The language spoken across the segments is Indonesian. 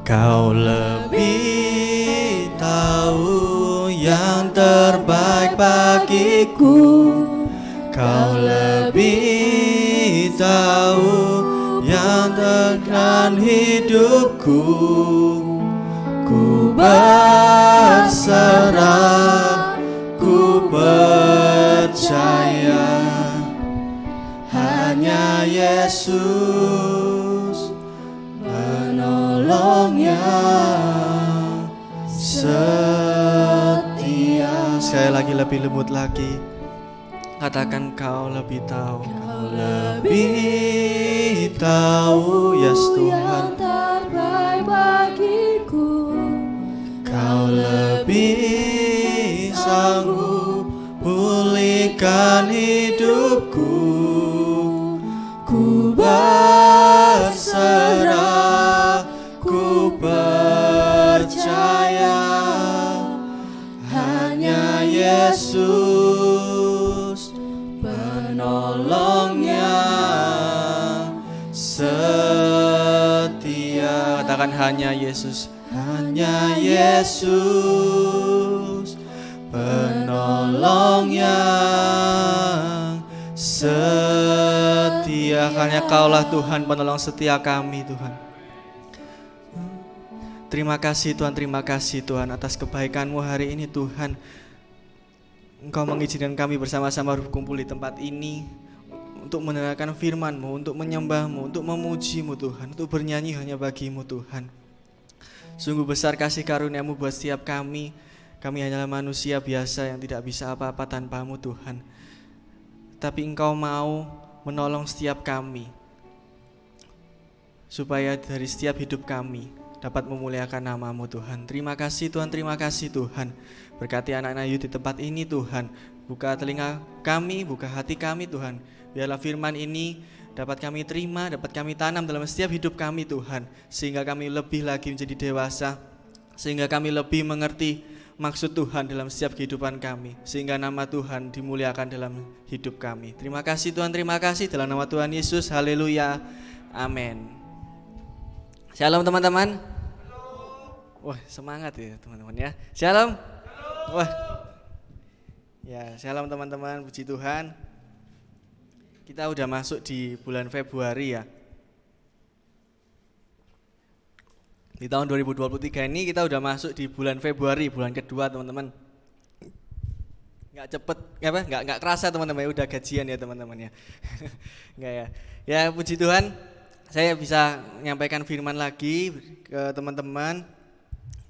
Kau lebih tahu yang terbaik bagiku. Kau lebih tahu yang terbaik hidupku. Ku berserah, ku percaya, hanya Yesus penolongnya setia. Sekali lagi, lebih lembut lagi, katakan kau lebih tahu. Kau lebih tahu, yes Tuhan, terbaik bagiku. Kau lebih sanggup pulihkan hidupku. Ku berserah, ku percaya, hanya Yesus penolongnya setia. Katakan hanya Yesus, hanya Yesus penolongnya setia. Hanya Kaulah Tuhan penolong setia kami, Tuhan. Terima kasih Tuhan, terima kasih Tuhan atas kebaikan-Mu hari ini Tuhan. Engkau mengizinkan kami bersama-sama berkumpul di tempat ini untuk mendengarkan firman-Mu, untuk menyembah-Mu, untuk memuji-Mu Tuhan, untuk bernyanyi hanya bagi-Mu Tuhan. Sungguh besar kasih karunia-Mu buat setiap kami. Kami hanyalah manusia biasa yang tidak bisa apa-apa tanpa-Mu Tuhan. Tapi Engkau mau menolong setiap kami, supaya dari setiap hidup kami dapat memuliakan nama-Mu Tuhan. Terima kasih Tuhan, terima kasih Tuhan. Berkati anak-anak Ayu di tempat ini Tuhan. Buka telinga kami, buka hati kami Tuhan. Biarlah firman ini dapat kami terima, dapat kami tanam dalam setiap hidup kami Tuhan. Sehingga kami lebih lagi menjadi dewasa, sehingga kami lebih mengerti maksud Tuhan dalam setiap kehidupan kami, sehingga nama Tuhan dimuliakan dalam hidup kami. Terima kasih Tuhan, terima kasih dalam nama Tuhan Yesus. Haleluya, amin. Shalom teman-teman. Wah, semangat ya teman-teman ya. Shalom. Wah. Ya, shalom teman-teman, puji Tuhan. Kita udah masuk di bulan Februari ya. Di tahun 2023 ini kita udah masuk di bulan Februari, bulan kedua teman-teman. Nggak kerasa teman-teman, udah gajian ya teman-teman ya. Nggak ya. Ya puji Tuhan, saya bisa menyampaikan firman lagi ke teman-teman.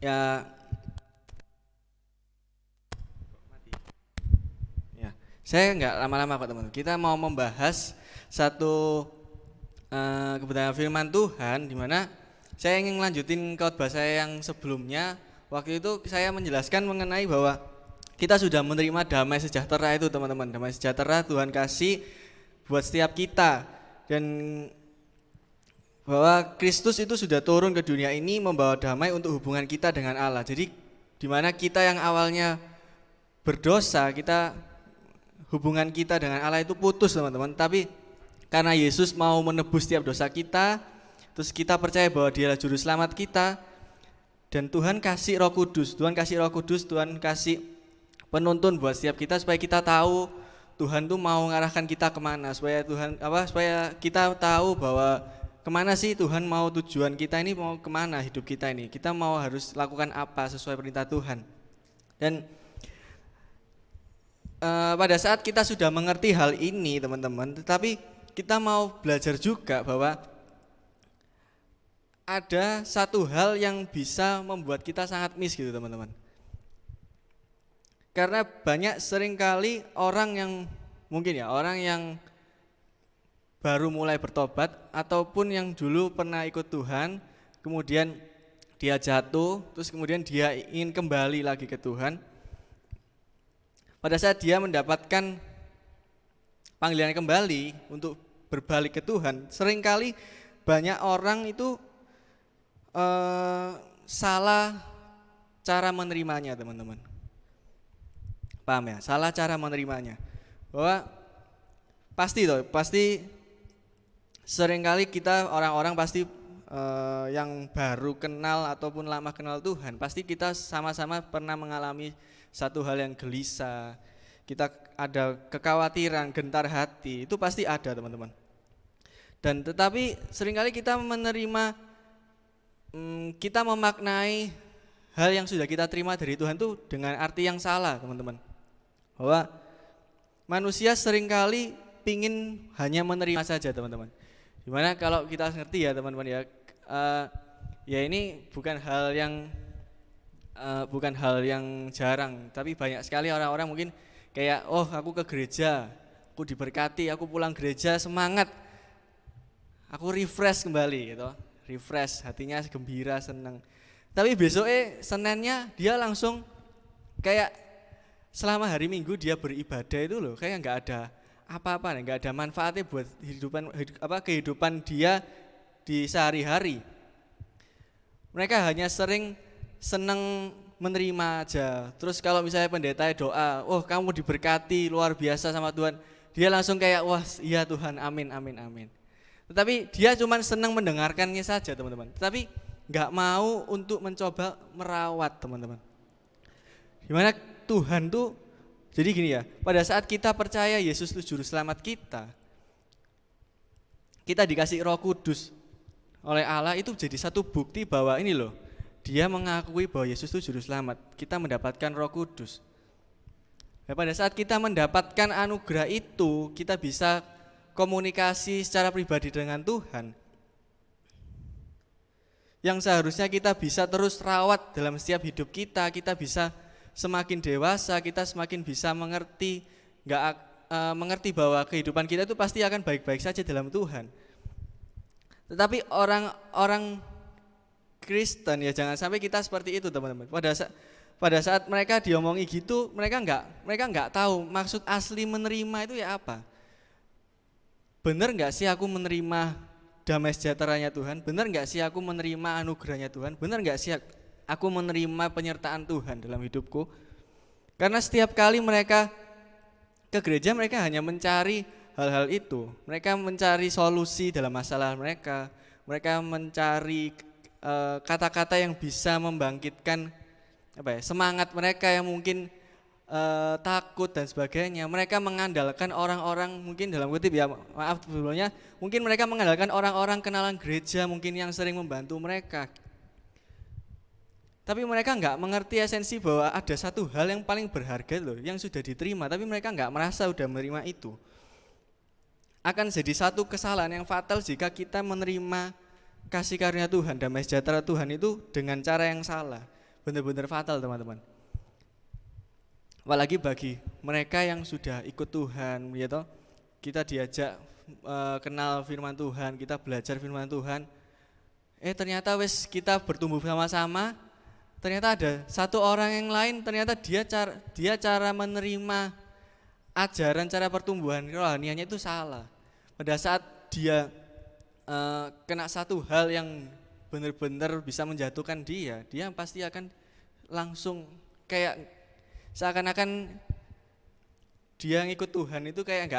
Ya, saya nggak lama-lama kok teman-teman. Kita mau membahas satu kebenaran firman Tuhan, di mana saya ingin melanjutin khotbah saya yang sebelumnya. Waktu itu saya menjelaskan mengenai bahwa kita sudah menerima damai sejahtera itu teman-teman. Damai sejahtera Tuhan kasih buat setiap kita. Dan bahwa Kristus itu sudah turun ke dunia ini membawa damai untuk hubungan kita dengan Allah. Jadi di mana kita yang awalnya berdosa, hubungan kita dengan Allah itu putus teman-teman. Tapi karena Yesus mau menebus setiap dosa kita, terus kita percaya bahwa Dialah juru selamat kita, dan Tuhan kasih Roh Kudus, Tuhan kasih penuntun buat setiap kita supaya kita tahu Tuhan tuh mau mengarahkan kita kemana, supaya kita tahu bahwa kemana sih Tuhan mau, tujuan kita ini mau kemana, hidup kita ini, kita mau harus lakukan apa sesuai perintah Tuhan. Dan pada saat kita sudah mengerti hal ini teman-teman, tetapi kita mau belajar juga bahwa ada satu hal yang bisa membuat kita sangat miss gitu teman-teman. Karena banyak seringkali orang yang baru mulai bertobat ataupun yang dulu pernah ikut Tuhan, kemudian dia jatuh, terus kemudian dia ingin kembali lagi ke Tuhan. Pada saat dia mendapatkan panggilan kembali untuk berbalik ke Tuhan, seringkali banyak orang itu salah cara menerimanya teman-teman. Paham ya? Salah cara menerimanya. Bahwa pasti seringkali kita orang-orang pasti yang baru kenal ataupun lama kenal Tuhan, pasti kita sama-sama pernah mengalami satu hal yang gelisah. Kita ada kekhawatiran, gentar hati, itu pasti ada teman-teman. Dan tetapi seringkali kita kita memaknai hal yang sudah kita terima dari Tuhan itu dengan arti yang salah teman-teman. Bahwa manusia seringkali pingin hanya menerima saja teman-teman. Dimana kalau kita ngerti ya teman-teman ya, ya ini bukan hal yang jarang, tapi banyak sekali orang-orang mungkin kayak, oh aku ke gereja, aku diberkati, aku pulang gereja semangat, aku refresh kembali gitu, refresh, hatinya gembira, senang. Tapi besoknya Seninnya dia langsung kayak selama hari Minggu dia beribadah itu loh, kayak nggak ada apa-apa, nggak ada manfaatnya buat kehidupan dia di sehari-hari. Mereka hanya sering seneng menerima aja. Terus kalau misalnya pendeta doa, oh kamu diberkati luar biasa sama Tuhan, dia langsung kayak wah iya Tuhan, amin amin amin. Tetapi dia cuma senang mendengarkannya saja teman-teman. Tetapi nggak mau untuk mencoba merawat teman-teman. Dimana Tuhan tuh, jadi gini ya, pada saat kita percaya Yesus itu juru selamat kita dikasih Roh Kudus oleh Allah, itu jadi satu bukti bahwa ini loh, dia mengakui bahwa Yesus itu juru selamat. Kita mendapatkan Roh Kudus. Nah, pada saat kita mendapatkan anugerah itu, kita bisa komunikasi secara pribadi dengan Tuhan. Yang seharusnya kita bisa terus rawat dalam setiap hidup kita bisa semakin dewasa, kita semakin bisa mengerti bahwa kehidupan kita itu pasti akan baik-baik saja dalam Tuhan. Tetapi orang Kristen ya jangan sampai kita seperti itu teman-teman. Pada saat mereka diomongi gitu, mereka nggak tahu maksud asli menerima itu ya apa. Benar nggak sih aku menerima damai sejahteranya Tuhan? Benar nggak sih aku menerima anugerahnya Tuhan? Benar nggak sih aku menerima penyertaan Tuhan dalam hidupku? Karena setiap kali mereka ke gereja, mereka hanya mencari hal-hal itu. Mereka mencari solusi dalam masalah mereka. Mereka mencari kata-kata yang bisa membangkitkan semangat mereka yang mungkin takut dan sebagainya. Mereka mengandalkan orang-orang, mungkin dalam kutip ya, maaf sebelumnya, mungkin mereka mengandalkan orang-orang kenalan gereja mungkin yang sering membantu mereka. Tapi mereka nggak mengerti esensi bahwa ada satu hal yang paling berharga loh, yang sudah diterima, tapi mereka nggak merasa sudah menerima itu. Akan jadi satu kesalahan yang fatal jika kita menerima kasih karunia Tuhan, damai sejahtera Tuhan itu dengan cara yang salah. Benar-benar fatal teman-teman. Apalagi bagi mereka yang sudah ikut Tuhan, gitu, kita diajak kenal firman Tuhan, kita belajar firman Tuhan. Ternyata kita bertumbuh sama-sama. Ternyata ada satu orang yang lain, ternyata dia cara menerima ajaran, cara pertumbuhan rohanianya itu salah. Pada saat dia kena satu hal yang benar-benar bisa menjatuhkan dia pasti akan langsung kayak seakan-akan dia ngikut Tuhan itu kayak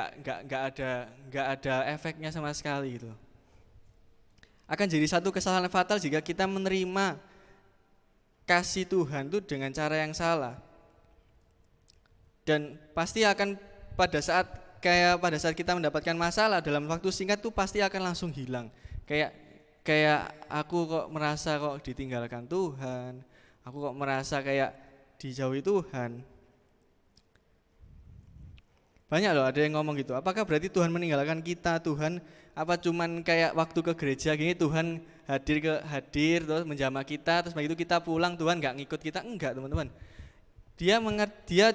nggak ada efeknya sama sekali gitu. Akan jadi satu kesalahan fatal jika kita menerima kasih Tuhan itu dengan cara yang salah. Dan pasti akan pada saat kita mendapatkan masalah dalam waktu singkat tuh pasti akan langsung hilang. Kayak aku kok merasa kok ditinggalkan Tuhan, aku kok merasa kayak dijauhi Tuhan. Banyak loh ada yang ngomong gitu. Apakah berarti Tuhan meninggalkan kita? Tuhan apa cuman kayak waktu ke gereja gini Tuhan hadir terus menjamah kita, terus begitu kita pulang Tuhan nggak ngikut kita? Enggak teman-teman. Dia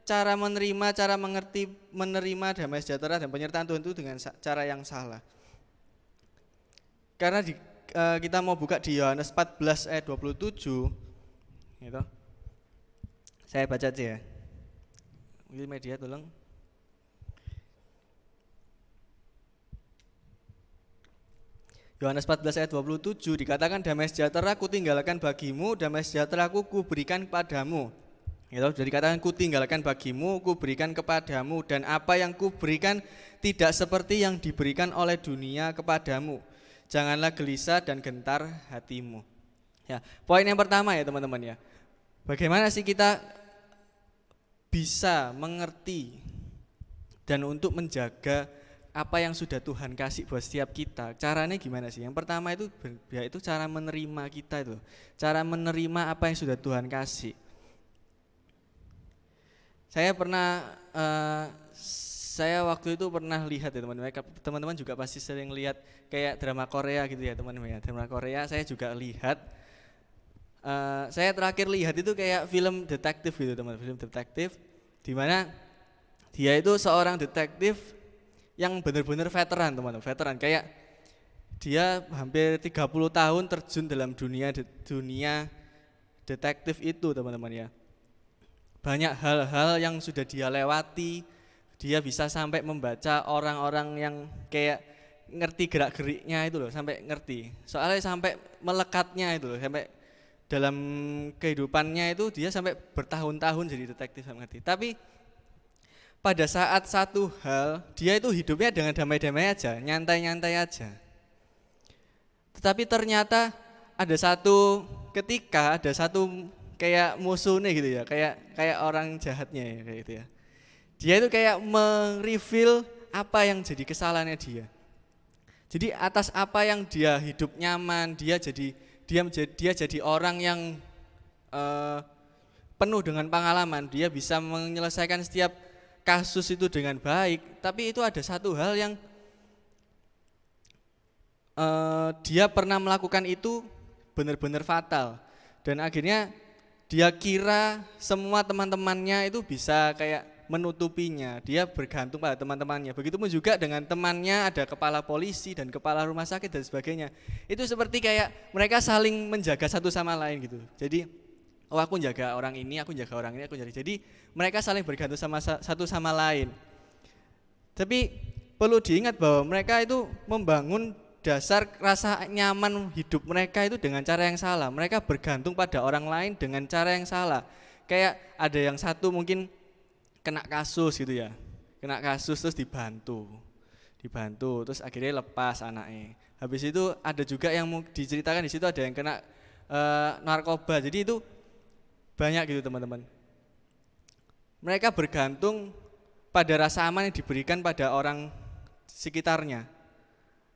cara menerima damai sejahtera dan penyertaan Tuhan itu dengan cara yang salah. Karena kita mau buka di Yohanes 14 ayat 27 gitu. Saya baca aja ya. Mungkin media tolong. Yohanes 14 ayat 27 dikatakan damai sejahtera ku tinggalkan bagimu, damai sejahtera ku berikan kepadamu. Gitu, jadi dikatakan ku tinggalkan bagimu, ku berikan kepadamu, dan apa yang ku berikan tidak seperti yang diberikan oleh dunia kepadamu. Janganlah gelisah dan gentar hatimu. Ya, poin yang pertama ya teman-teman ya. Bagaimana sih kita bisa mengerti dan untuk menjaga apa yang sudah Tuhan kasih buat setiap kita. Caranya gimana sih? Yang pertama itu yaitu cara menerima kita itu. Cara menerima apa yang sudah Tuhan kasih. Saya waktu itu pernah lihat ya teman-teman. Teman-teman juga pasti sering lihat kayak drama Korea gitu ya teman-teman ya. Drama Korea saya juga lihat. Saya terakhir lihat itu kayak film detektif gitu teman-teman. Film detektif di mana dia itu seorang detektif yang benar-benar veteran teman-teman. Veteran kayak dia hampir 30 tahun terjun dalam dunia detektif itu teman-teman ya. Banyak hal-hal yang sudah dia lewati. Dia bisa sampai membaca orang-orang yang kayak ngerti gerak-geriknya itu loh, sampai ngerti. Soalnya sampai melekatnya itu loh, sampai dalam kehidupannya itu dia sampai bertahun-tahun jadi detektif sampai ngerti. Tapi pada saat satu hal, dia itu hidupnya dengan damai-damai aja, nyantai-nyantai aja. Tetapi ternyata ada satu ketika, ada satu kayak musuhnya gitu ya, kayak orang jahatnya ya kayak gitu ya. Dia itu kayak mereveal apa yang jadi kesalahannya dia. Jadi atas apa yang dia hidup nyaman, dia jadi orang yang penuh dengan pengalaman. Dia bisa menyelesaikan setiap kasus itu dengan baik. Tapi itu ada satu hal yang dia pernah melakukan itu benar-benar fatal. Dan akhirnya dia kira semua teman-temannya itu bisa kayak menutupinya. Dia bergantung pada teman-temannya. Begitupun juga dengan temannya, ada kepala polisi dan kepala rumah sakit dan sebagainya. Itu seperti kayak mereka saling menjaga satu sama lain gitu. Jadi aku jaga orang ini, aku jaga orang ini, aku jaga. Jadi mereka saling bergantung satu sama lain. Tapi perlu diingat bahwa mereka itu membangun dasar rasa nyaman hidup mereka itu dengan cara yang salah. Mereka bergantung pada orang lain dengan cara yang salah. Kayak ada yang satu mungkin kena kasus gitu ya, kena kasus terus dibantu terus akhirnya lepas anaknya. Habis itu ada juga yang diceritakan di situ ada yang kena narkoba. Jadi itu banyak gitu teman-teman. Mereka bergantung pada rasa aman yang diberikan pada orang sekitarnya.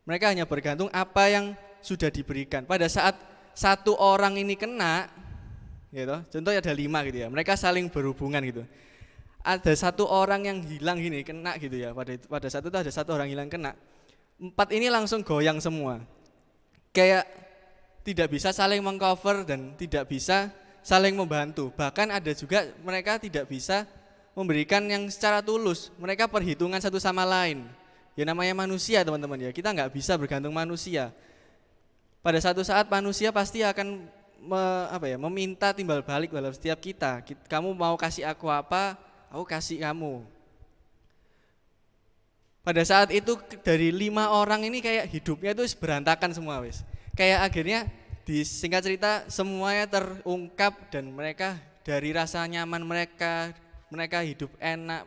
Mereka hanya bergantung apa yang sudah diberikan. Pada saat satu orang ini kena, gitu, contohnya ada 5 gitu ya, mereka saling berhubungan gitu. Ada satu orang yang hilang gini kena gitu ya, pada saat itu ada satu orang hilang kena, 4 ini langsung goyang semua, kayak tidak bisa saling mengcover dan tidak bisa saling membantu. Bahkan ada juga mereka tidak bisa memberikan yang secara tulus, mereka perhitungan satu sama lain. Ya namanya manusia teman-teman ya, kita nggak bisa bergantung manusia. Pada satu saat manusia pasti akan meminta timbal balik dalam setiap kita. Kamu mau kasih aku apa? Aku kasih kamu. Pada saat itu dari 5 orang ini kayak hidupnya itu berantakan semua wis. Kayak akhirnya disingkat cerita semuanya terungkap dan mereka dari rasa nyaman mereka hidup enak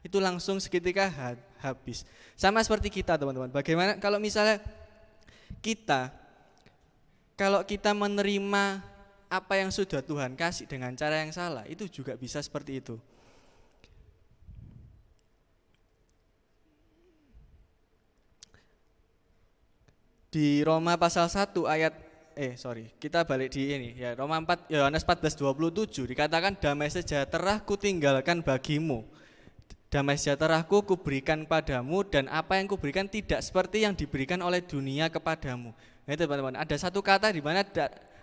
itu langsung seketika habis. Sama seperti kita teman-teman. Bagaimana kalau misalnya kalau kita menerima apa yang sudah Tuhan kasih dengan cara yang salah, itu juga bisa seperti itu. Di Roma pasal 1 ayat kita balik di ini ya, Roma 4 Yohanes 14:27 dikatakan damai sejahtera ku tinggalkan bagimu. Damai sejahtera ku berikan padamu dan apa yang ku berikan tidak seperti yang diberikan oleh dunia kepadamu. Nah itu teman-teman, ada satu kata di mana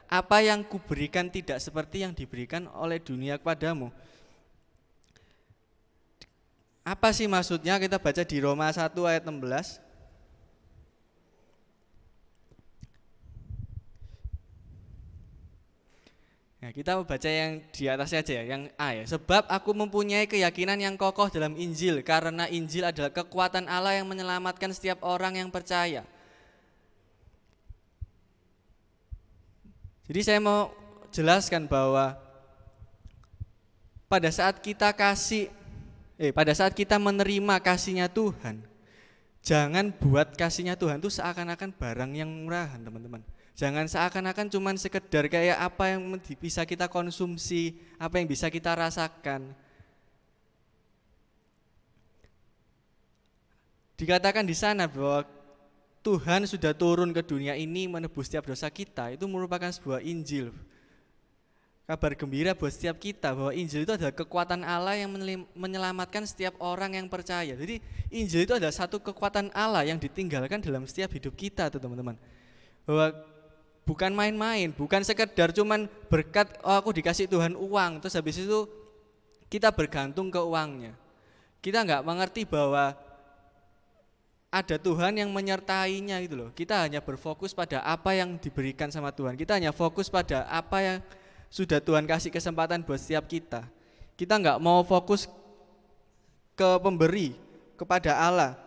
apa yang ku berikan tidak seperti yang diberikan oleh dunia kepadamu. Apa sih maksudnya? Kita baca di Roma 1 ayat 16. Nah, kita baca yang di atasnya aja ya, yang A ya. Sebab aku mempunyai keyakinan yang kokoh dalam Injil, karena Injil adalah kekuatan Allah yang menyelamatkan setiap orang yang percaya. Jadi saya mau jelaskan bahwa pada saat kita menerima kasihnya Tuhan, Jangan buat kasihnya Tuhan itu seakan-akan barang yang murahan, teman-teman. Jangan seakan-akan cuman sekedar kayak apa yang bisa kita konsumsi, apa yang bisa kita rasakan. Dikatakan di sana bahwa Tuhan sudah turun ke dunia ini menebus setiap dosa kita, itu merupakan sebuah Injil. Kabar gembira buat setiap kita bahwa Injil itu adalah kekuatan Allah yang menyelamatkan setiap orang yang percaya. Jadi Injil itu adalah satu kekuatan Allah yang ditinggalkan dalam setiap hidup kita tuh teman-teman. Bahwa bukan main-main, bukan sekedar cuman berkat aku dikasih Tuhan uang, terus habis itu kita bergantung ke uangnya. Kita nggak mengerti bahwa ada Tuhan yang menyertainya gitu loh. Kita hanya berfokus pada apa yang diberikan sama Tuhan. Kita hanya fokus pada apa yang sudah Tuhan kasih kesempatan buat setiap kita. Kita nggak mau fokus ke pemberi, kepada Allah.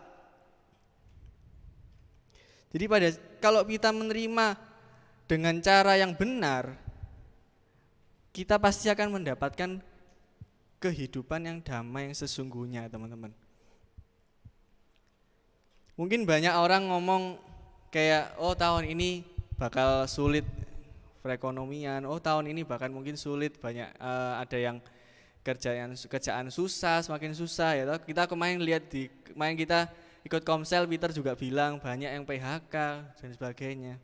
Jadi kalau kita menerima dengan cara yang benar, kita pasti akan mendapatkan kehidupan yang damai yang sesungguhnya, teman-teman. Mungkin banyak orang ngomong kayak, oh tahun ini bakal sulit perekonomian, oh tahun ini bahkan mungkin sulit, banyak ada yang kerjaan susah, semakin susah ya. Kita kemarin lihat kemarin kita ikut Komsel, Peter juga bilang banyak yang PHK dan sebagainya.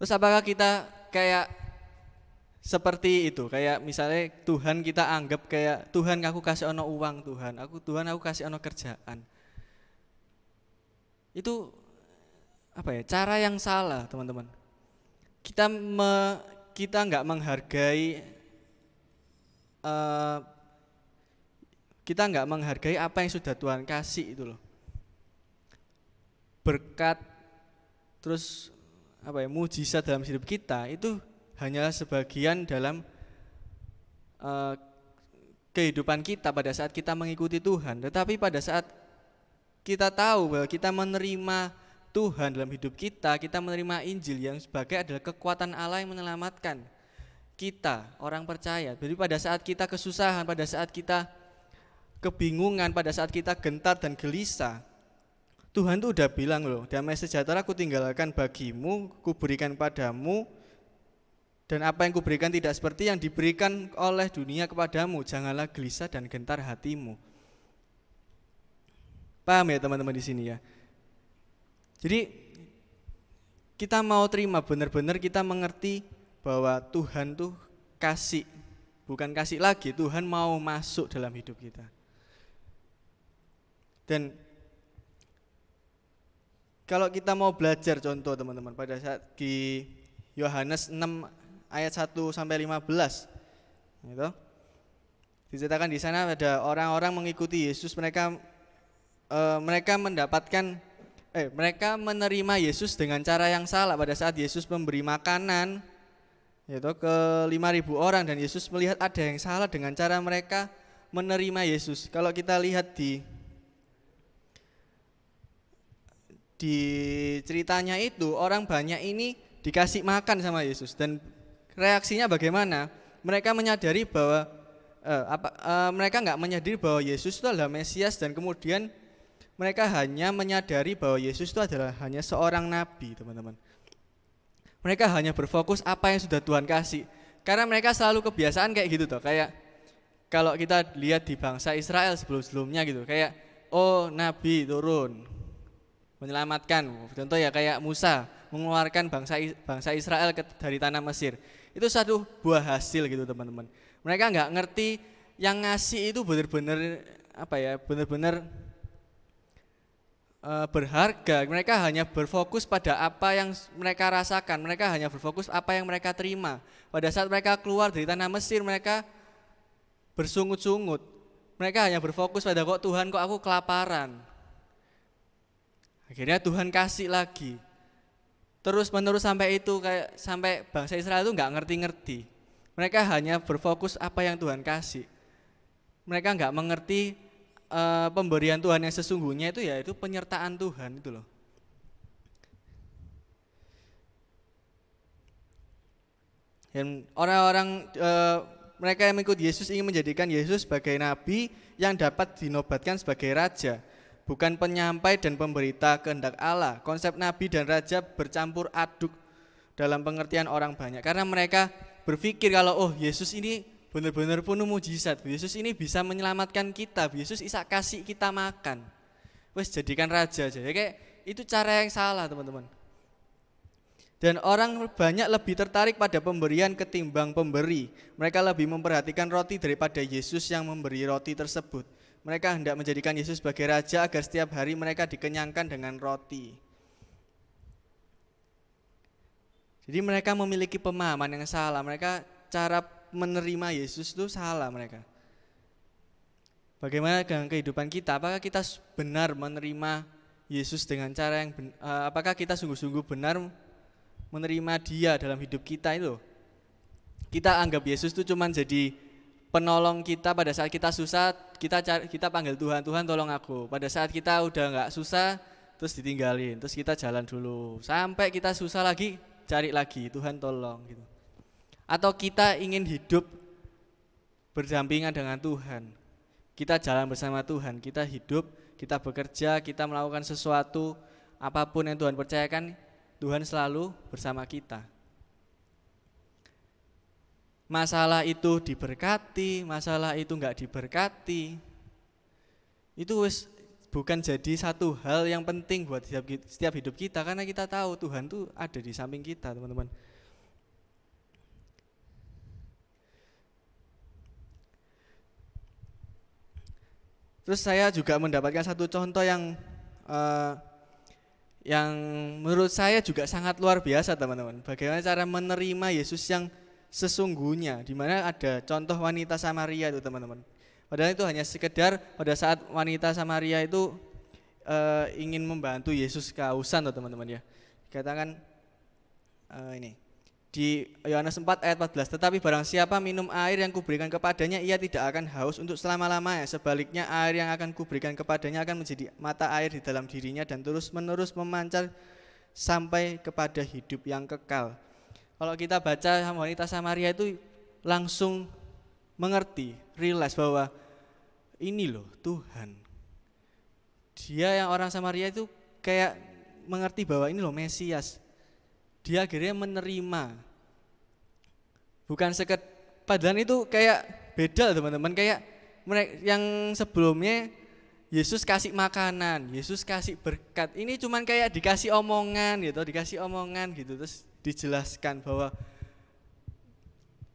Terus apakah kita kayak seperti itu, kayak misalnya Tuhan kita anggap kayak Tuhan aku kasih ono uang, Tuhan aku kasih ono kerjaan. Itu apa ya, cara yang salah, teman-teman. Kita nggak menghargai apa yang sudah Tuhan kasih itu loh. Berkat terus apa ya, mujizat dalam hidup kita itu hanya sebagian dalam kehidupan kita pada saat kita mengikuti Tuhan. Tetapi pada saat kita tahu bahwa kita menerima Tuhan dalam hidup kita menerima Injil yang sebagai adalah kekuatan Allah yang menyelamatkan kita, orang percaya. Jadi pada saat kita kesusahan, pada saat kita kebingungan, pada saat kita gentar dan gelisah, Tuhan tuh udah bilang loh, damai sejahtera ku tinggalkan bagimu, ku berikan padamu, dan apa yang ku berikan tidak seperti yang diberikan oleh dunia kepadamu. Janganlah gelisah dan gentar hatimu. Paham ya teman-teman di sini ya? Jadi kita mau terima, benar-benar kita mengerti bahwa Tuhan tuh kasih, bukan kasih lagi, Tuhan mau masuk dalam hidup kita. Dan kalau kita mau belajar contoh teman-teman, pada saat di Yohanes 6 ayat 1 sampai 15 gitu. Diceritakan di sana ada orang-orang mengikuti Yesus, mereka menerima Yesus dengan cara yang salah pada saat Yesus memberi makanan yaitu ke 5.000 orang, dan Yesus melihat ada yang salah dengan cara mereka menerima Yesus. Kalau kita lihat di ceritanya itu, orang banyak ini dikasih makan sama Yesus, dan reaksinya bagaimana? Mereka menyadari bahwa mereka nggak menyadari bahwa Yesus itu adalah Mesias, dan kemudian mereka hanya menyadari bahwa Yesus itu adalah hanya seorang nabi, teman-teman. Mereka hanya berfokus apa yang sudah Tuhan kasih. Karena mereka selalu kebiasaan kayak gitu toh. Kayak kalau kita lihat di bangsa Israel sebelum-sebelumnya gitu, kayak oh nabi turun menyelamatkan. Contoh ya kayak Musa mengeluarkan bangsa Israel dari tanah Mesir. Itu satu buah hasil gitu, teman-teman. Mereka nggak ngerti yang ngasih itu benar-benar berharga. Mereka hanya berfokus pada apa yang mereka rasakan, mereka hanya berfokus apa yang mereka terima. Pada saat mereka keluar dari tanah Mesir, mereka bersungut-sungut. Mereka hanya berfokus pada kok Tuhan, kok aku kelaparan. Akhirnya Tuhan kasih lagi. Terus menerus sampai bangsa Israel itu nggak ngerti-ngerti. Mereka hanya berfokus apa yang Tuhan kasih. Mereka nggak mengerti pemberian Tuhan yang sesungguhnya itu ya itu penyertaan Tuhan itu loh. Dan orang-orang mereka yang mengikut Yesus ingin menjadikan Yesus sebagai nabi yang dapat dinobatkan sebagai raja. bukan penyampai dan pemberita kehendak Allah. Konsep nabi dan raja bercampur aduk dalam pengertian orang banyak, karena mereka berpikir kalau Yesus ini benar-benar penuh mujizat, Yesus ini bisa menyelamatkan kita, Yesus bisa kasih kita makan, wes jadikan raja aja. Ya kayak itu cara yang salah teman-teman. Dan orang banyak lebih tertarik pada pemberian ketimbang pemberi. Mereka lebih memperhatikan roti daripada Yesus yang memberi roti tersebut. Mereka hendak menjadikan Yesus sebagai raja agar setiap hari mereka dikenyangkan dengan roti. Jadi mereka memiliki pemahaman yang salah. Mereka cara menerima Yesus itu salah mereka. Bagaimana dengan kehidupan kita? Apakah kita benar menerima Yesus dengan cara yang apakah kita sungguh-sungguh benar menerima Dia dalam hidup kita itu? Kita anggap Yesus itu cuma jadi penolong kita pada saat kita susah, kita panggil Tuhan, Tuhan tolong aku. Pada saat kita udah nggak susah, terus ditinggalin, terus kita jalan dulu. Sampai kita susah lagi, cari lagi, Tuhan tolong gitu. Atau kita ingin hidup berdampingan dengan Tuhan. Kita jalan bersama Tuhan, kita hidup, kita bekerja, kita melakukan sesuatu, apapun yang Tuhan percayakan, Tuhan selalu bersama kita. Masalah itu diberkati, masalah itu enggak diberkati, itu bukan jadi satu hal yang penting buat setiap hidup kita, karena kita tahu Tuhan tuh ada di samping kita teman-teman. Terus saya juga mendapatkan satu contoh yang menurut saya juga sangat luar biasa teman-teman. Bagaimana cara menerima Yesus yang sesungguhnya, di mana ada contoh wanita Samaria itu teman-teman. Padahal itu hanya sekedar pada saat wanita Samaria itu ingin membantu Yesus kehausan teman-teman ya. Dikatakan ini di Yohanes 4 ayat 14, tetapi barang siapa minum air yang kuberikan kepadanya, ia tidak akan haus untuk selama-lamanya. Sebaliknya air yang akan kuberikan kepadanya akan menjadi mata air di dalam dirinya dan terus-menerus memancar sampai kepada hidup yang kekal. Kalau kita baca wanita Samaria itu langsung mengerti, realize bahwa ini loh Tuhan. Dia yang orang Samaria itu kayak mengerti bahwa ini loh Mesias. Dia akhirnya menerima. Bukan sekedar, padahal itu kayak beda teman-teman. Kayak mereka yang sebelumnya Yesus kasih makanan, Yesus kasih berkat. Ini cuman kayak dikasih omongan gitu, terus dijelaskan bahwa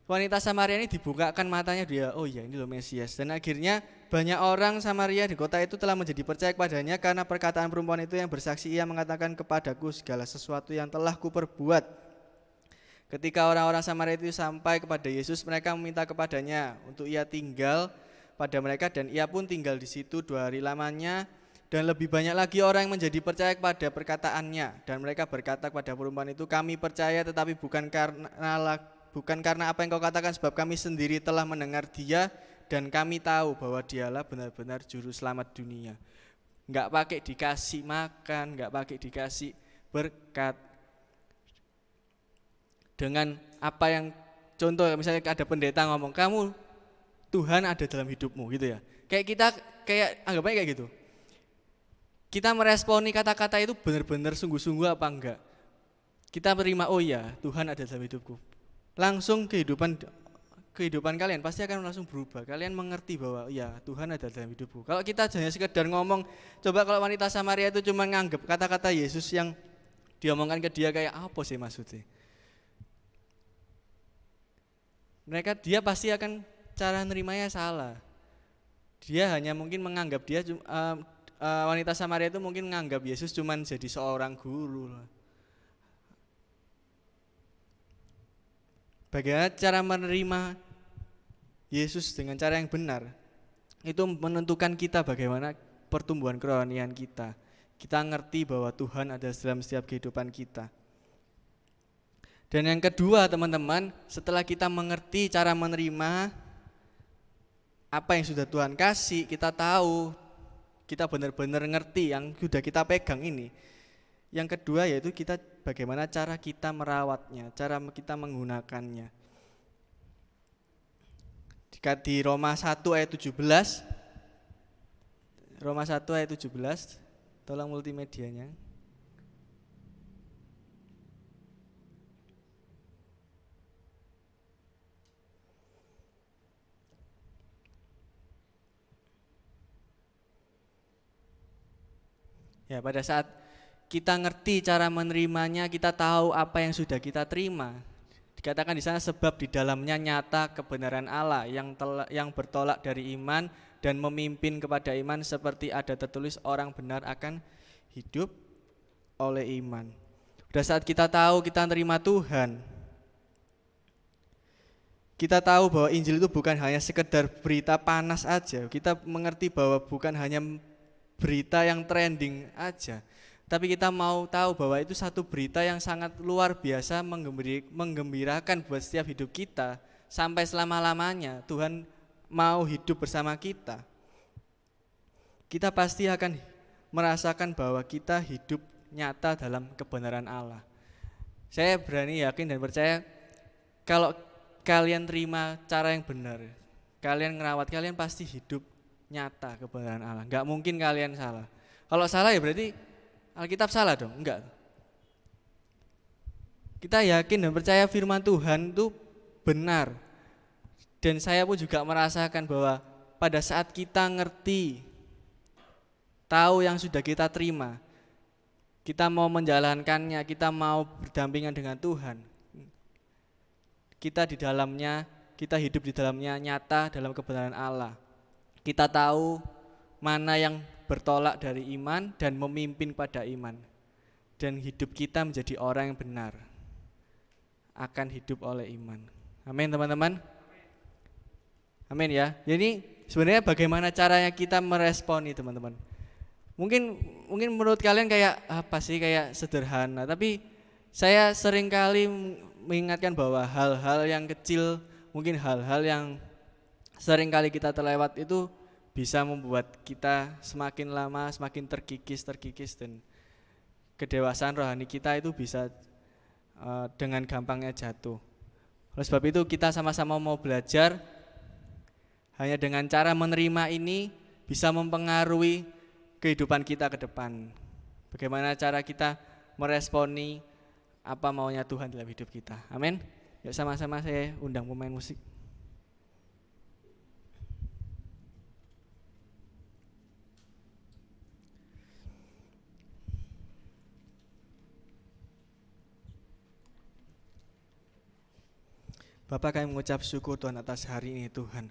wanita Samaria ini dibukakan matanya, dia oh iya ini loh Mesias. Dan akhirnya banyak orang Samaria di kota itu telah menjadi percaya kepadanya karena perkataan perempuan itu yang bersaksi, ia mengatakan kepadaku segala sesuatu yang telah kuperbuat. Ketika orang-orang Samaria itu sampai kepada Yesus, mereka meminta kepadanya untuk ia tinggal pada mereka, dan ia pun tinggal di situ 2 hari lamanya. Dan lebih banyak lagi orang yang menjadi percaya kepada perkataannya. Dan mereka berkata kepada perempuan itu, kami percaya tetapi bukan karena apa yang kau katakan, sebab kami sendiri telah mendengar Dia dan kami tahu bahwa Dialah benar-benar juru selamat dunia. Enggak pakai dikasih makan, enggak pakai dikasih berkat. Dengan apa yang contoh misalnya ada pendeta ngomong, kamu Tuhan ada dalam hidupmu gitu ya. Kayak kita anggapnya kayak gitu. Kita meresponi kata-kata itu benar-benar sungguh-sungguh apa enggak. Kita terima, oh iya Tuhan ada dalam hidupku. Langsung kehidupan kalian pasti akan langsung berubah. Kalian mengerti bahwa ya Tuhan ada dalam hidupku. Kalau kita hanya sekedar ngomong, coba kalau wanita Samaria itu cuma nganggap kata-kata Yesus yang diomongkan ke dia kayak apa sih maksudnya. Dia pasti akan cara nerimanya salah. Dia hanya mungkin menganggap wanita Samaria itu mungkin menganggap Yesus cuma jadi seorang guru. Bagaimana cara menerima Yesus dengan cara yang benar, itu menentukan kita bagaimana pertumbuhan kerohanian kita. Kita ngerti bahwa Tuhan ada dalam setiap kehidupan kita. Dan yang kedua teman-teman, setelah kita mengerti cara menerima apa yang sudah Tuhan kasih, kita tahu, kita benar-benar ngerti yang sudah kita pegang ini. Yang kedua yaitu bagaimana cara kita merawatnya, cara kita menggunakannya. Jika di Roma 1 ayat 17, Roma 1 ayat 17. Tolong multimedianya. Ya, pada saat kita ngerti cara menerimanya, kita tahu apa yang sudah kita terima. Dikatakan di sana sebab di dalamnya nyata kebenaran Allah yang bertolak dari iman dan memimpin kepada iman seperti ada tertulis orang benar akan hidup oleh iman. Pada saat kita tahu kita terima Tuhan, kita tahu bahwa Injil itu bukan hanya sekedar berita panas aja. Kita mengerti bahwa bukan hanya berita yang trending aja, tapi kita mau tahu bahwa itu satu berita yang sangat luar biasa menggembirakan buat setiap hidup kita sampai selama-lamanya. Tuhan mau hidup bersama kita. Kita pasti akan merasakan bahwa kita hidup nyata dalam kebenaran Allah. Saya berani yakin dan percaya kalau kalian terima cara yang benar, kalian ngerawat, kalian pasti hidup nyata kebenaran Allah. Enggak mungkin kalian salah. Kalau salah ya berarti Alkitab salah dong, enggak. Kita yakin dan percaya firman Tuhan itu benar. Dan saya pun juga merasakan bahwa pada saat kita ngerti, tahu yang sudah kita terima, kita mau menjalankannya, kita mau berdampingan dengan Tuhan, kita di dalamnya, kita hidup di dalamnya nyata dalam kebenaran Allah. Kita tahu mana yang bertolak dari iman dan memimpin pada iman. Dan hidup kita menjadi orang yang benar, akan hidup oleh iman. Amin teman-teman. Amin ya. Jadi sebenarnya bagaimana caranya kita meresponi teman-teman. Mungkin menurut kalian kayak apa sih, kayak sederhana, tapi saya seringkali mengingatkan bahwa hal-hal yang kecil, mungkin hal-hal yang seringkali kita terlewat itu bisa membuat kita semakin lama semakin terkikis dan kedewasaan rohani kita itu bisa dengan gampangnya jatuh. Oleh sebab itu kita sama-sama mau belajar, hanya dengan cara menerima ini bisa mempengaruhi kehidupan kita ke depan. Bagaimana cara kita meresponi apa maunya Tuhan dalam hidup kita. Amin. Yuk sama-sama saya undang pemain musik. Bapak, kami mengucap syukur Tuhan atas hari ini Tuhan.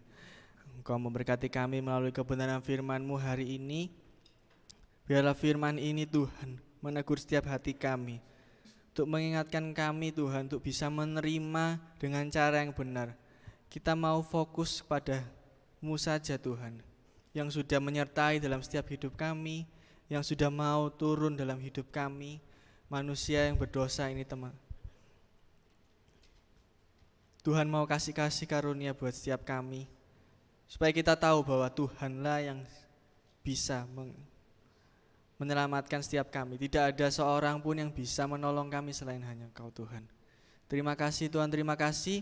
Engkau memberkati kami melalui kebenaran firman-Mu hari ini. Biarlah firman ini Tuhan menegur setiap hati kami, untuk mengingatkan kami Tuhan untuk bisa menerima dengan cara yang benar. Kita mau fokus kepada-Mu saja Tuhan, yang sudah menyertai dalam setiap hidup kami, yang sudah mau turun dalam hidup kami, manusia yang berdosa ini teman. Tuhan mau kasih karunia buat setiap kami, supaya kita tahu bahwa Tuhanlah yang bisa menyelamatkan setiap kami. Tidak ada seorang pun yang bisa menolong kami selain hanya Engkau Tuhan. Terima kasih Tuhan, terima kasih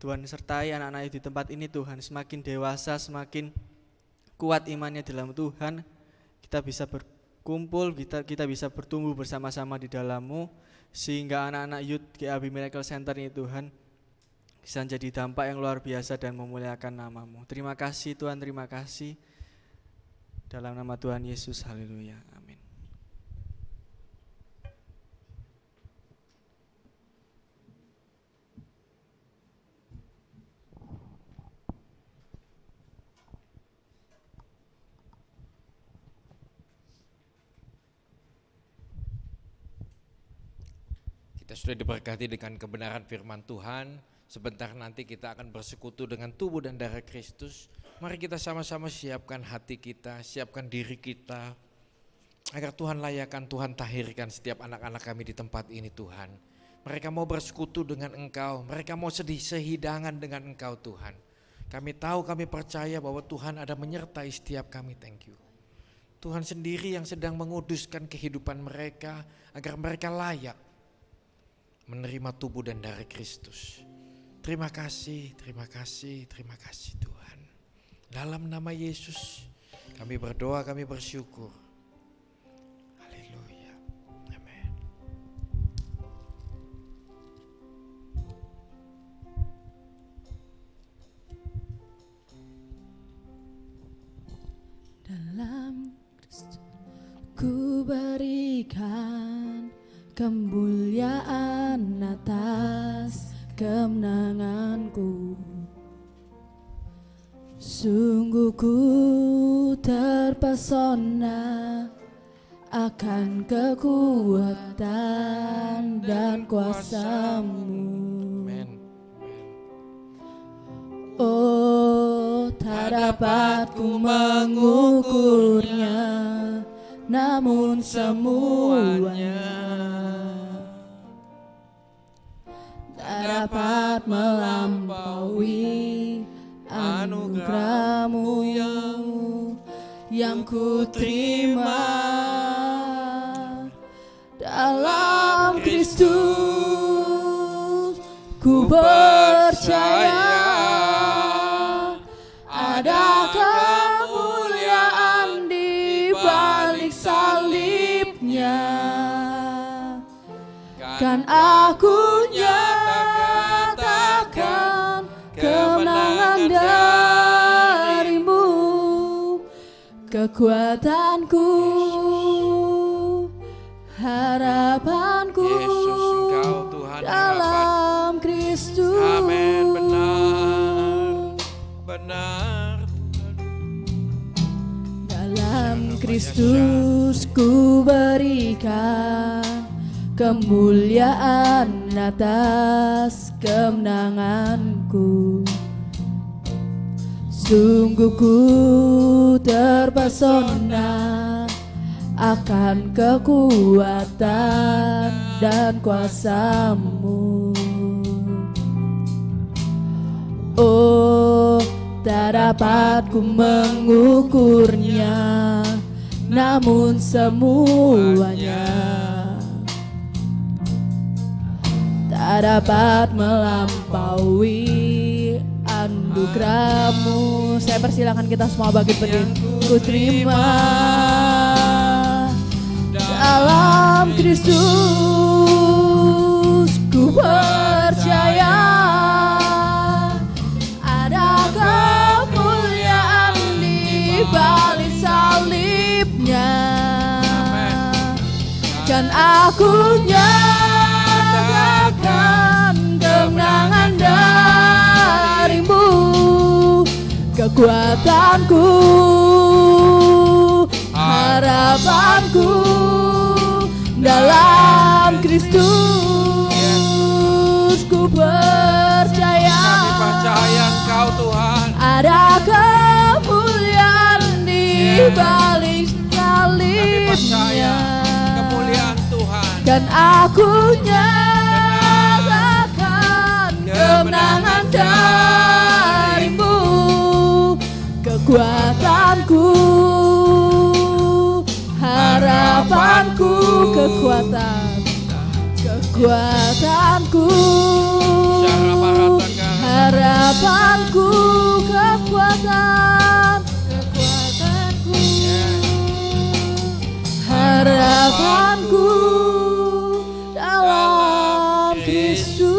Tuhan, sertai anak-anak di tempat ini Tuhan, semakin dewasa, semakin kuat imannya dalam Tuhan. Kita bisa berkumpul, kita bisa bertumbuh bersama-sama di dalam-Mu, sehingga anak-anak Youth GAB Miracle Center ini Tuhan bisa jadi dampak yang luar biasa dan memuliakan nama-Mu. Terima kasih Tuhan, terima kasih. Dalam nama Tuhan Yesus, haleluya, amin. Kita sudah diberkati dengan kebenaran firman Tuhan. Sebentar nanti kita akan bersekutu dengan tubuh dan darah Kristus. Mari kita sama-sama siapkan hati kita, siapkan diri kita, agar Tuhan layakan, Tuhan tahirkan setiap anak-anak kami di tempat ini Tuhan. Mereka mau bersekutu dengan Engkau, mereka mau sehidangan dengan Engkau Tuhan. Kami tahu, kami percaya bahwa Tuhan ada menyertai setiap kami, thank you. Tuhan sendiri yang sedang menguduskan kehidupan mereka, agar mereka layak menerima tubuh dan darah Kristus. Terima kasih, terima kasih, terima kasih Tuhan. Dalam nama Yesus, Kami berdoa, kami bersyukur. Haleluya. Amin. Dalam Kristus ku berikan kemuliaan atas kemenanganku. Sungguh ku terpesona akan kekuatan dan kuasa-Mu. Amin. Oh, tak dapat ku mengukurnya, namun semuanya tak dapat melampaui anugerah-Mu yang ku terima dalam Kristus. Ku percaya ada kemuliaan di balik salibnya, kan aku nyatakan kemenangan dari-Mu, kekuatanku, harapanku Yesus, Engkau Tuhan dalam Kristus. Amin. Benar. Dalam Kristus ku berikan kemuliaan atas kemenanganku. Sungguh ku terpesona akan kekuatan dan kuasa-Mu. Oh, tak dapat ku mengukurnya, namun semuanya tak dapat melampaui anugerah-Mu. Saya persilakan kita semua bangkit berdiri. Ku terima dalam Kristus, ku percaya ada kemuliaan di balik salibnya, kan aku nyatakan kemenangan dari-Mu, kekuatanku, harapanku dalam Kristus. Ku percaya Kami percaya Engkau Tuhan. ada kemuliaan di balik Kami percaya salibnya, kemuliaan Tuhan. dan aku nyatakan kemenangan dari-Mu, kekuatanku, harapanku, kekuatanku, harapanku, kekuatanku, harapanku dalam Kristus.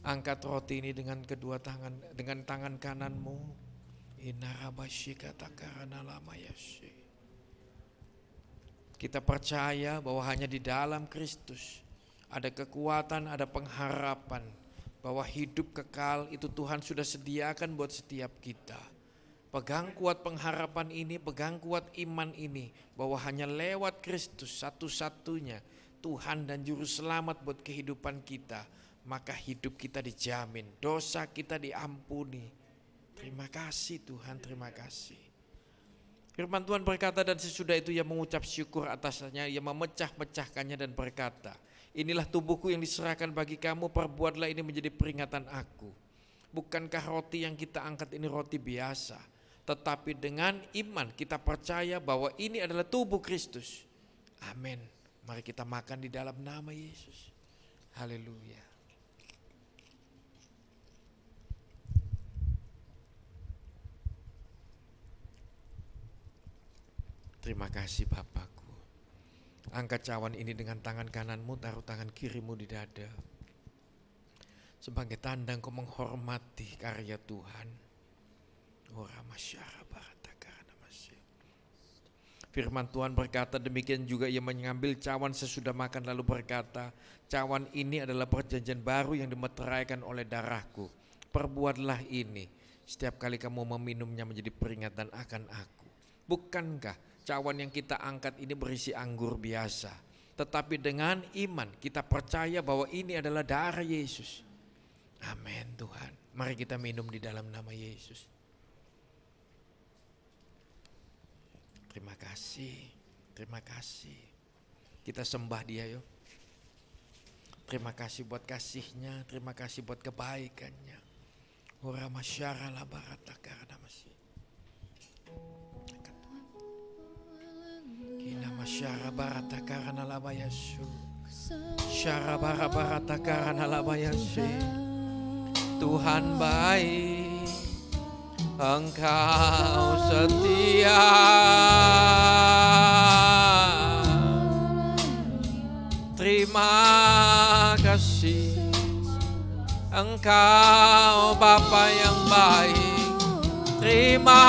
Angkat roti ini dengan kedua tangan, dengan tangan kananmu. Kita percaya bahwa hanya di dalam Kristus ada kekuatan, ada pengharapan, bahwa hidup kekal itu Tuhan sudah sediakan buat setiap kita. Pegang kuat pengharapan ini, pegang kuat iman ini, bahwa hanya lewat Kristus satu-satunya Tuhan dan Juru Selamat buat kehidupan kita, maka hidup kita dijamin, dosa kita diampuni. Terima kasih Tuhan, terima kasih. Firman Tuhan berkata, dan sesudah itu ia mengucap syukur atasnya, ia memecah-mecahkannya dan berkata, inilah tubuhku yang diserahkan bagi kamu, perbuatlah ini menjadi peringatan aku. Bukankah roti yang kita angkat ini roti biasa, tetapi dengan iman kita percaya bahwa ini adalah tubuh Kristus. Amin. Mari kita makan di dalam nama Yesus. Haleluya. Terima kasih Bapakku. Angkat cawan ini dengan tangan kananmu, taruh tangan kirimu di dada. Sebagai tanda engkau menghormati karya Tuhan. Firman Tuhan berkata demikian juga ia mengambil cawan sesudah makan lalu berkata, cawan ini adalah perjanjian baru yang dimeteraikan oleh darahku. Perbuatlah ini setiap kali kamu meminumnya menjadi peringatan akan aku. Bukankah cawan yang kita angkat ini berisi anggur biasa, tetapi dengan iman kita percaya bahwa ini adalah darah Yesus. Amin Tuhan. Mari kita minum di dalam nama Yesus. Terima kasih, terima kasih. Kita sembah dia yuk. Terima kasih buat kasihnya, terima kasih buat kebaikannya. Ora masyara la barata karena masih. Kina masyara barata karena la bayasu. Syara barata karena la bayasu. Tuhan baik, Engkau setia. Terima kasih, Engkau Bapa yang baik. Terima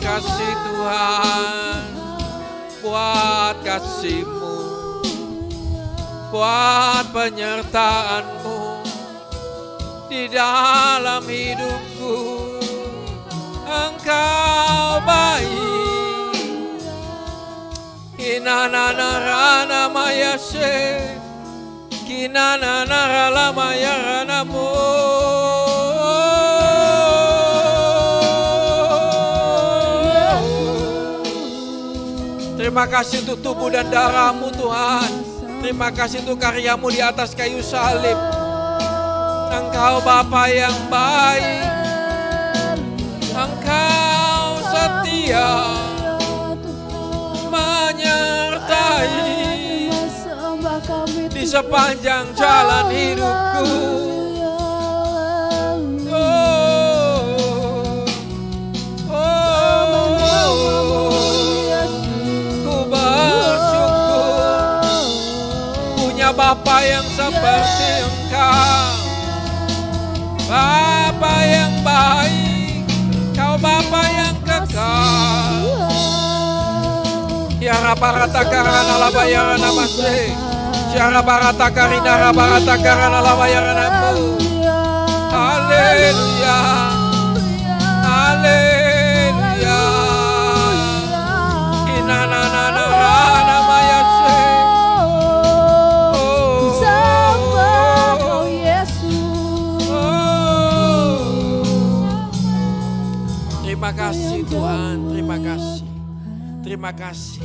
kasih Tuhan buat kasih-Mu, buat penyertaan-Mu di dalam hidupku. Engkau baik. Inanana rana mayase, kinanana rala mayaranamu. Terima kasih untuk tubuh dan darah-Mu Tuhan. Terima kasih untuk karya-Mu di atas kayu salib. Engkau Bapa yang baik, Engkau setia menyertai di sepanjang jalan hidupku. Ku bersyukur punya Bapa yang seperti Engkau, Bapa yang baik, Kau Bapa yang kekal. Ya rabarata karana labayarana masih, ya rabarata karina rabarata karana labayaranamu. Haleluya, haleluya. Inanana rana mayase. Terima kasih Tuhan, terima kasih. Terima kasih.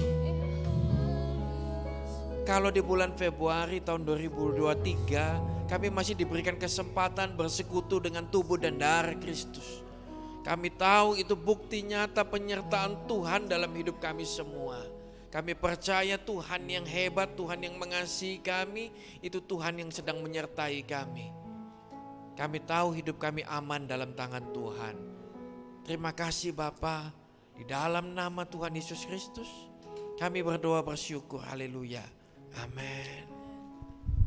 Kalau di bulan Februari tahun 2023 kami masih diberikan kesempatan bersekutu dengan tubuh dan darah Kristus. Kami tahu itu bukti nyata penyertaan Tuhan dalam hidup kami semua. Kami percaya Tuhan yang hebat, Tuhan yang mengasihi kami, itu Tuhan yang sedang menyertai kami. Kami tahu hidup kami aman dalam tangan Tuhan. Terima kasih Bapa, di dalam nama Tuhan Yesus Kristus kami berdoa bersyukur. Haleluya. Amin.